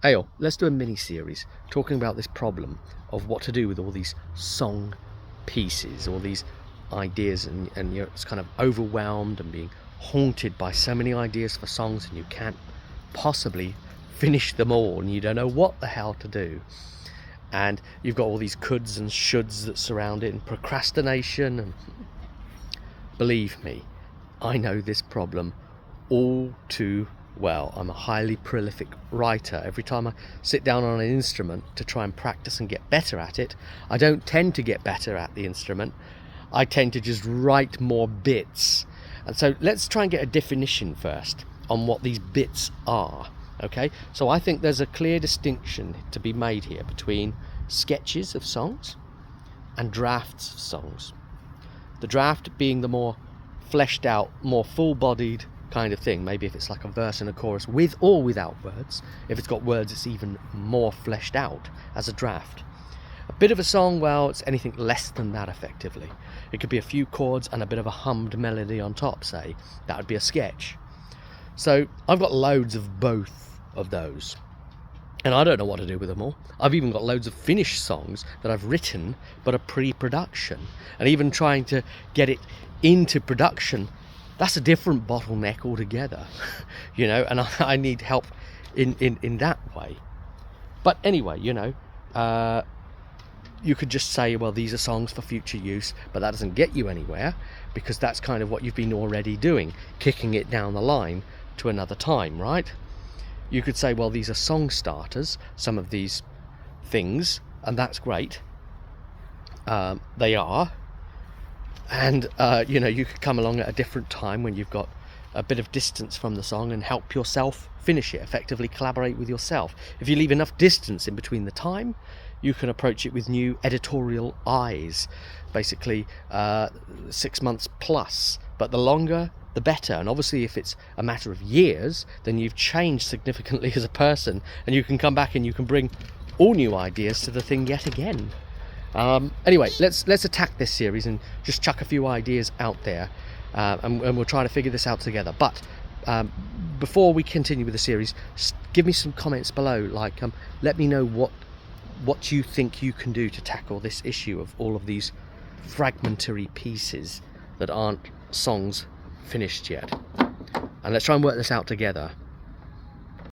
Hey all, let's do a mini-series talking about this problem of what to do with all these song pieces, all these ideas, and you're kind of overwhelmed and being haunted by so many ideas for songs, and you can't possibly finish them all, and you don't know what the hell to do. And you've got all these coulds and shoulds that surround it, and procrastination, and believe me, I know this problem all too well. I'm a highly prolific writer. Every time I sit down on an instrument to try and practice and get better at it, I don't tend to get better at the instrument. I tend to just write more bits. And so let's try and get a definition first on what these bits are. Okay, so I think there's a clear distinction to be made here between sketches of songs and drafts of songs. The draft being the more fleshed out, more full-bodied kind of thing. Maybe if it's like a verse and a chorus with or without words. If it's got words, it's even more fleshed out as a draft. A bit of a song, well, it's anything less than that effectively. It could be a few chords and a bit of a hummed melody on top, say. That would be a sketch. So I've got loads of both of those, and I don't know what to do with them all. I've even got loads of finished songs that I've written but are pre-production, and even trying to get it into production, that's a different bottleneck altogether. You know, and I need help in that way. But anyway, you know, you could just say, well, these are songs for future use, but that doesn't get you anywhere, because that's kind of what you've been already doing, kicking it down the line to another time, right? You could say, well, these are song starters, some of these things, and that's great. They are. And, you know, you could come along at a different time when you've got a bit of distance from the song and help yourself finish it, effectively collaborate with yourself. If you leave enough distance in between the time, you can approach it with new editorial eyes, basically 6 months plus. But the longer, the better. And obviously if it's a matter of years, then you've changed significantly as a person, and you can come back and you can bring all new ideas to the thing yet again. Anyway, let's attack this series and just chuck a few ideas out there, and we'll try to figure this out together. But before we continue with the series, give me some comments below, like let me know what you think you can do to tackle this issue of all of these fragmentary pieces that aren't songs finished yet. And let's try and work this out together.